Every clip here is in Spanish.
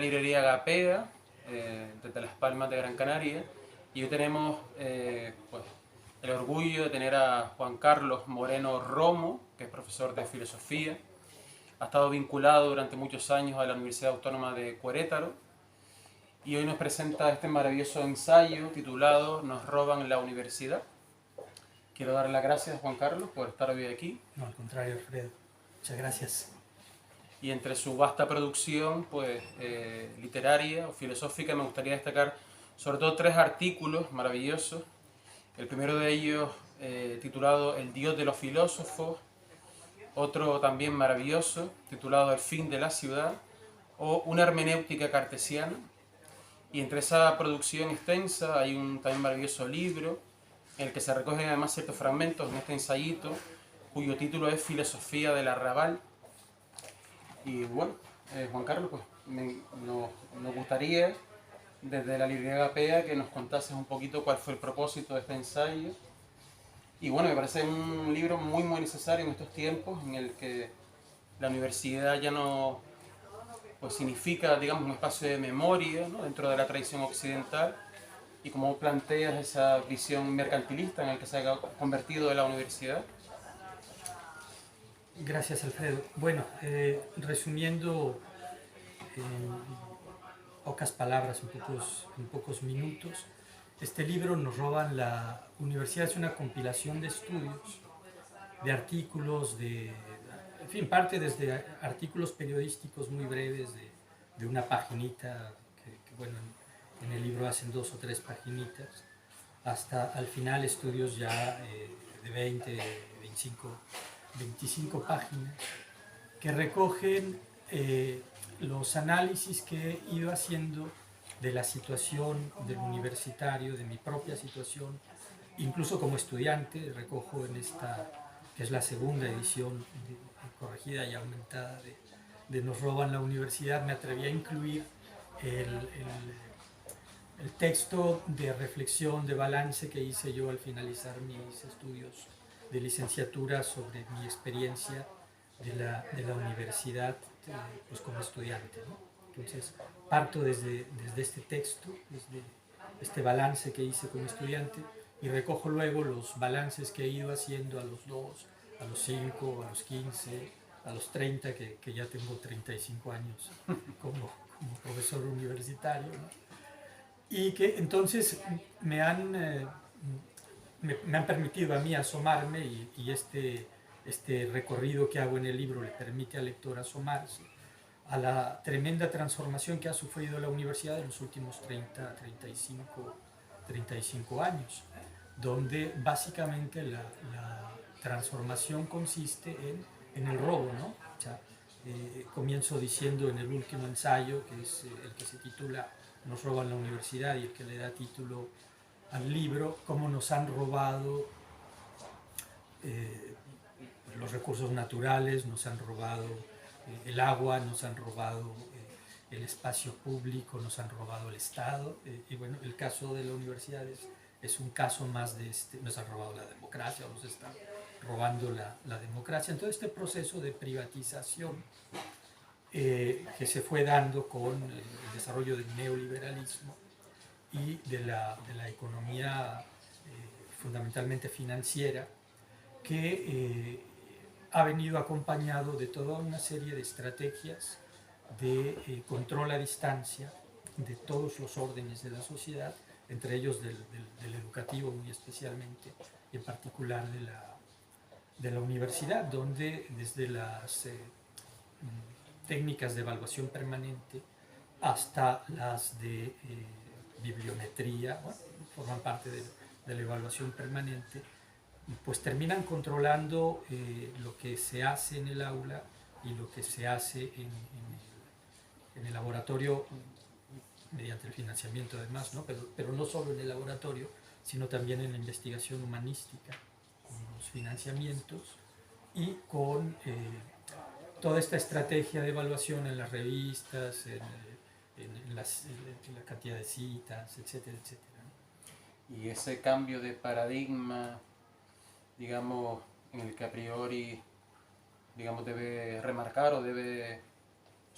Librería Gapea, desde Las Palmas de Gran Canaria, y hoy tenemos pues, el orgullo de tener a Juan Carlos Moreno Romo, que es profesor de filosofía. Ha estado vinculado durante muchos años a la Universidad Autónoma de Querétaro y hoy nos presenta este maravilloso ensayo titulado Nos roban la universidad. Quiero darle las gracias a Juan Carlos por estar hoy aquí. No, al contrario, Alfredo. Muchas gracias. Y entre su vasta producción literaria o filosófica me gustaría destacar sobre todo 3 artículos maravillosos. El primero de ellos titulado El Dios de los filósofos, otro también maravilloso titulado El fin de la ciudad o Una hermenéutica cartesiana. Y entre esa producción extensa hay un también maravilloso libro en el que se recogen además ciertos fragmentos en este ensayito cuyo título es Filosofía del Arrabal. Y bueno, Juan Carlos, pues nos gustaría desde la librería Gapea que nos contases un poquito cuál fue el propósito de este ensayo. Y bueno, me parece un libro muy necesario en estos tiempos en el que la universidad ya no pues, significa, digamos, un espacio de memoria, ¿no?, dentro de la tradición occidental, y cómo planteas esa visión mercantilista en la que se ha convertido la universidad. Gracias, Alfredo. Bueno, resumiendo en pocas palabras, en pocos minutos, este libro Nos roban la universidad es una compilación de estudios, de artículos, en fin, parte desde artículos periodísticos muy breves de una paginita, que bueno, en el libro hacen 2 o 3 paginitas, hasta al final estudios ya de 20, 25 páginas, que recogen los análisis que he ido haciendo de la situación del universitario, de mi propia situación, incluso como estudiante. Recojo en esta, que es la segunda edición corregida y aumentada de Nos roban la universidad, me atreví a incluir el texto de reflexión, de balance que hice yo al finalizar mis estudios de licenciatura sobre mi experiencia de la universidad pues como estudiante, ¿no? Entonces parto desde este texto, desde este balance que hice como estudiante, y recojo luego los balances que he ido haciendo a los 2, a los 5, a los 15, a los 30, que ya tengo 35 años como profesor universitario, ¿no? Y que entonces me han permitido a mí asomarme, y este recorrido que hago en el libro le permite al lector asomarse a la tremenda transformación que ha sufrido la universidad en los últimos 35 años, donde básicamente la transformación consiste en el robo, ¿no? O sea, comienzo diciendo en el último ensayo, que es el que se titula Nos roban la universidad y el que le da título al libro, cómo nos han robado los recursos naturales, nos han robado el agua, nos han robado el espacio público, nos han robado el Estado, y bueno, el caso de la universidad es un caso más de nos han robado la democracia, o nos están robando la democracia. Entonces este proceso de privatización que se fue dando con el desarrollo del neoliberalismo y de la economía fundamentalmente financiera, que ha venido acompañado de toda una serie de estrategias de control a distancia de todos los órdenes de la sociedad, entre ellos del educativo muy especialmente, y en particular de la universidad, donde desde las técnicas de evaluación permanente hasta las de bibliometría, bueno, forman parte de la evaluación permanente, pues terminan controlando lo que se hace en el aula y lo que se hace en el laboratorio, mediante el financiamiento además, ¿no? Pero no solo en el laboratorio, sino también en la investigación humanística, con los financiamientos y con toda esta estrategia de evaluación en las revistas, en la cantidad de citas, etcétera, etcétera, ¿no? Y ese cambio de paradigma, digamos, en el que a priori, digamos, debe remarcar o debe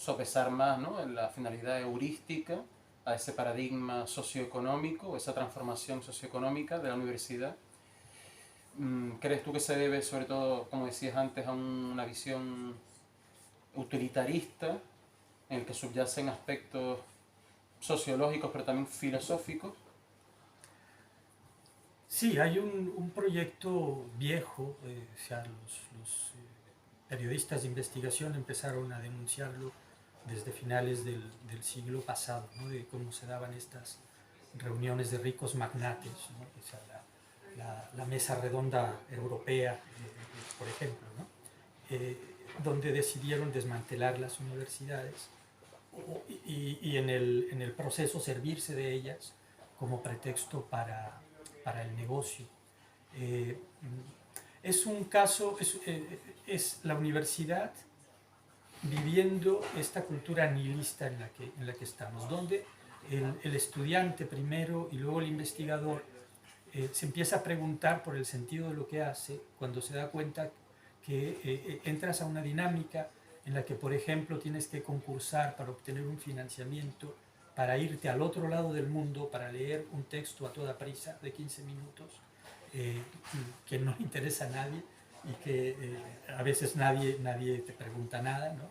sopesar más, ¿no?, en la finalidad heurística a ese paradigma socioeconómico, esa transformación socioeconómica de la universidad. ¿Crees tú que se debe, sobre todo, como decías antes, a una visión utilitarista en el que subyacen aspectos sociológicos pero también filosóficos? Sí, hay un proyecto viejo, o sea, los periodistas de investigación empezaron a denunciarlo desde finales del siglo pasado, ¿no? De cómo se daban estas reuniones de ricos magnates, ¿no? O sea, la mesa redonda europea, por ejemplo, ¿no? Donde decidieron desmantelar las universidades y en el proceso servirse de ellas como pretexto para el negocio. Es un caso, es la universidad viviendo esta cultura nihilista en la que estamos, donde el estudiante primero y luego el investigador se empieza a preguntar por el sentido de lo que hace cuando se da cuenta que entras a una dinámica en la que, por ejemplo, tienes que concursar para obtener un financiamiento, para irte al otro lado del mundo, para leer un texto a toda prisa de 15 minutos, que no interesa a nadie y que a veces nadie te pregunta nada, ¿no?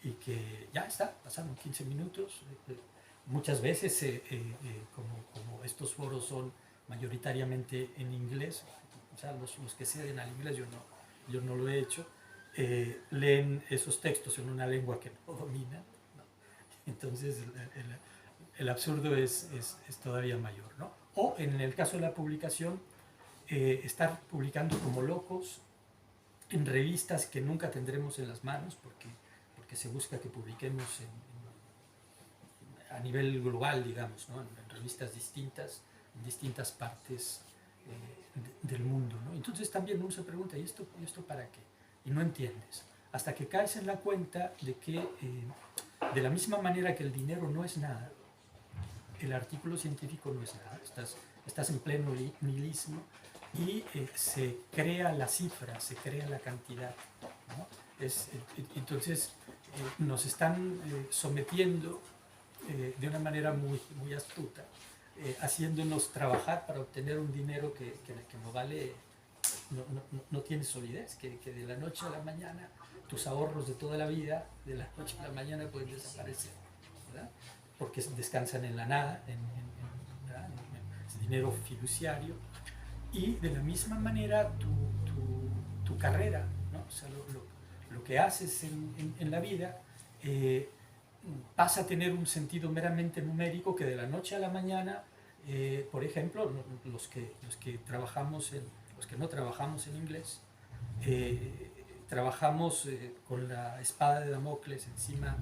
Y que ya está, pasaron 15 minutos. Muchas veces, como estos foros son mayoritariamente en inglés, o sea, los que ceden al inglés, yo no lo he hecho, leen esos textos en una lengua que no dominan, ¿no? Entonces el absurdo es todavía mayor, ¿no? O en el caso de la publicación, estar publicando como locos en revistas que nunca tendremos en las manos porque se busca que publiquemos a nivel global, digamos, ¿no? En revistas distintas, en distintas partes del mundo, ¿no? Entonces también uno se pregunta, ¿y esto para qué? Y no entiendes, hasta que caes en la cuenta de que de la misma manera que el dinero no es nada, el artículo científico no es nada, estás en pleno nihilismo y se crea la cifra, se crea la cantidad, ¿no? Entonces nos están sometiendo de una manera muy astuta, haciéndonos trabajar para obtener un dinero que no vale, no tiene solidez, que de la noche a la mañana tus ahorros de toda la vida, de la noche a la mañana pueden desaparecer, ¿verdad? Porque descansan en la nada, en dinero fiduciario. Y de la misma manera tu carrera, ¿no? O sea, lo que haces en la vida pasa a tener un sentido meramente numérico que de la noche a la mañana, por ejemplo, los que no trabajamos en inglés, trabajamos con la espada de Damocles encima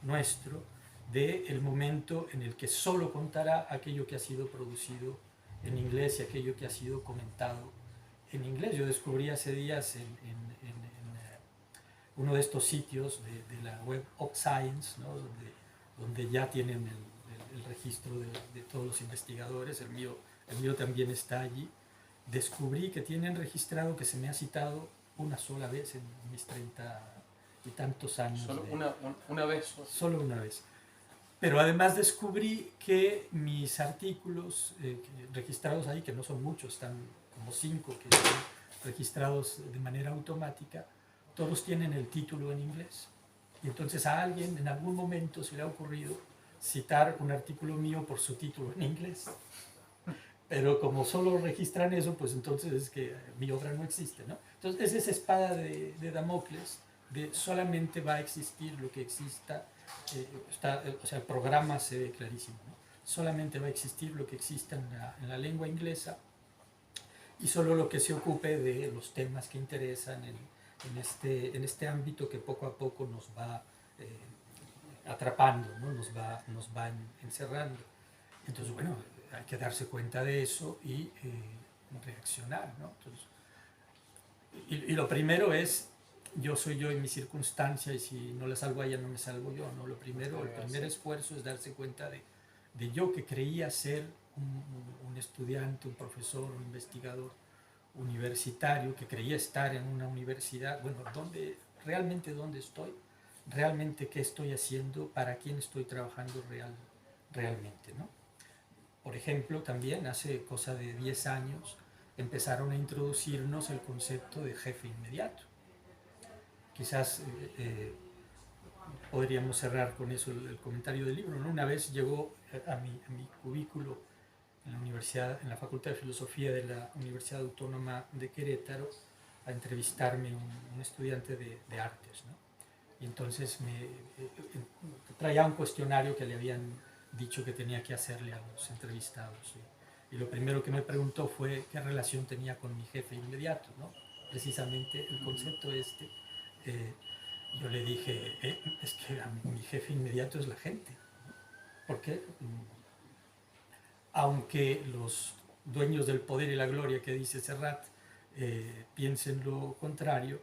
nuestro del momento en el que solo contará aquello que ha sido producido en inglés y aquello que ha sido comentado en inglés. Yo descubrí hace días en uno de estos sitios de la web OpScience, ¿no? donde ya tienen el registro de todos los investigadores, el mío también está allí. Descubrí que tienen registrado que se me ha citado una sola vez en mis 30 y tantos años. ¿Solo una vez? Solo una vez. Pero además descubrí que mis artículos registrados ahí, que no son muchos, están como 5 que están registrados de manera automática, todos tienen el título en inglés. Y entonces a alguien en algún momento se le ha ocurrido citar un artículo mío por su título en inglés. Pero como solo registran eso, pues entonces es que mi obra no existe, ¿no? Entonces es esa espada de Damocles, de solamente va a existir lo que exista, o sea, el programa se ve clarísimo, ¿no? Solamente va a existir lo que exista en la lengua inglesa y solo lo que se ocupe de los temas que interesan en este ámbito que poco a poco nos va atrapando, ¿no? Nos va encerrando. Entonces, bueno, hay que darse cuenta de eso y reaccionar, ¿no? Entonces, y lo primero es, yo soy yo en mi circunstancia y si no la salvo a ella no me salvo yo, ¿no? El primer esfuerzo es darse cuenta de yo que creía ser un estudiante, un profesor, un investigador universitario, que creía estar en una universidad, bueno, realmente dónde estoy, realmente qué estoy haciendo, para quién estoy trabajando realmente, ¿no? Por ejemplo, también hace cosa de 10 años empezaron a introducirnos el concepto de jefe inmediato. Quizás podríamos cerrar con eso el comentario del libro, ¿no? Una vez llegó a mi cubículo en la universidad, en la Facultad de Filosofía de la Universidad Autónoma de Querétaro, a entrevistarme un estudiante de artes, ¿no? Y entonces traía un cuestionario que le habían dicho que tenía que hacerle a los entrevistados. Y lo primero que me preguntó fue qué relación tenía con mi jefe inmediato, ¿no? Precisamente el concepto este. Yo le dije, es que mi jefe inmediato es la gente, ¿no? Porque aunque los dueños del poder y la gloria que dice Serrat piensen lo contrario,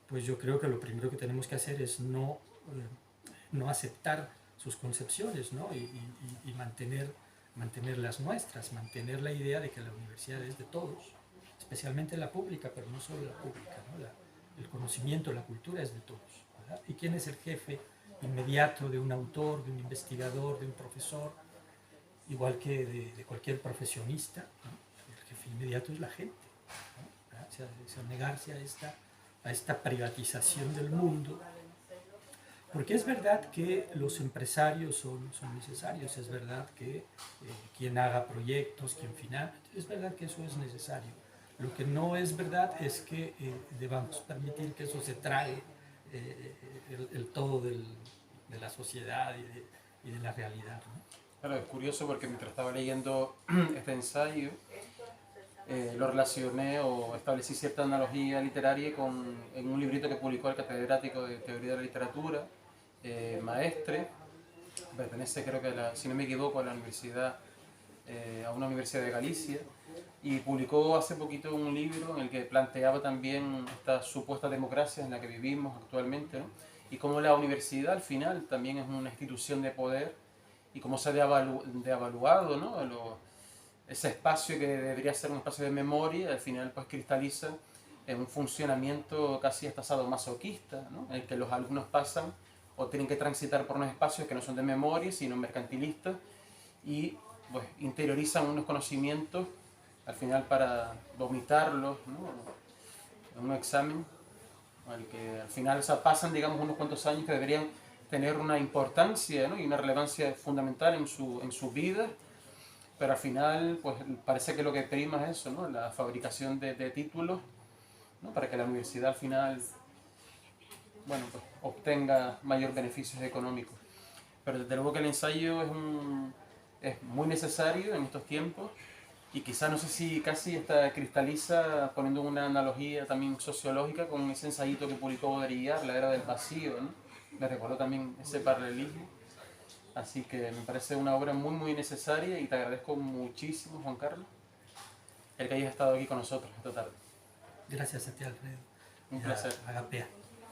pues yo creo que lo primero que tenemos que hacer es no aceptar sus concepciones, ¿no? y mantener las nuestras, mantener la idea de que la universidad es de todos, especialmente la pública, pero no solo la pública, ¿no? El conocimiento, la cultura es de todos, ¿verdad? ¿Y quién es el jefe inmediato de un autor, de un investigador, de un profesor? Igual que de cualquier profesionista, ¿no? El jefe inmediato es la gente, ¿no? O sea, negarse a esta privatización del mundo, porque es verdad que los empresarios son necesarios, es verdad que quien haga proyectos, quien financie, es verdad que eso es necesario. Lo que no es verdad es que debamos permitir que eso se trague el todo de la sociedad y de la realidad, ¿no? Claro, es curioso porque mientras estaba leyendo este ensayo, lo relacioné o establecí cierta analogía literaria en un librito que publicó el catedrático de Teoría de la Literatura, Maestre, pertenece creo que, si no me equivoco, a la universidad, a una universidad de Galicia, y publicó hace poquito un libro en el que planteaba también esta supuesta democracia en la que vivimos actualmente, ¿no? Y cómo la universidad al final también es una institución de poder y cómo se ha devaluado, ¿no? Ese espacio que debería ser un espacio de memoria, al final pues cristaliza en un funcionamiento casi hasta sadomasoquista, ¿no? En el que los alumnos pasan o tienen que transitar por unos espacios que no son de memoria, sino mercantilistas, y pues interiorizan unos conocimientos al final para vomitarlos, ¿no? En un examen al que al final, o sea, pasan, digamos, unos cuantos años que deberían tener una importancia, ¿no? Y una relevancia fundamental en su vida, pero al final pues parece que lo que prima es eso, ¿no? La fabricación de títulos, ¿no? Para que la universidad al final, bueno, pues, obtenga mayor beneficios económicos. Pero desde luego que el ensayo es muy necesario en estos tiempos, y quizá no sé si casi esta cristaliza, poniendo una analogía también sociológica con ese ensayito que publicó Baudrillard, La Era del Vacío, ¿no? Me recuerdo también ese paralelismo. Así que me parece una obra muy muy necesaria y te agradezco muchísimo, Juan Carlos, el que hayas estado aquí con nosotros esta tarde. Gracias a ti, Alfredo. Un placer. Agapea.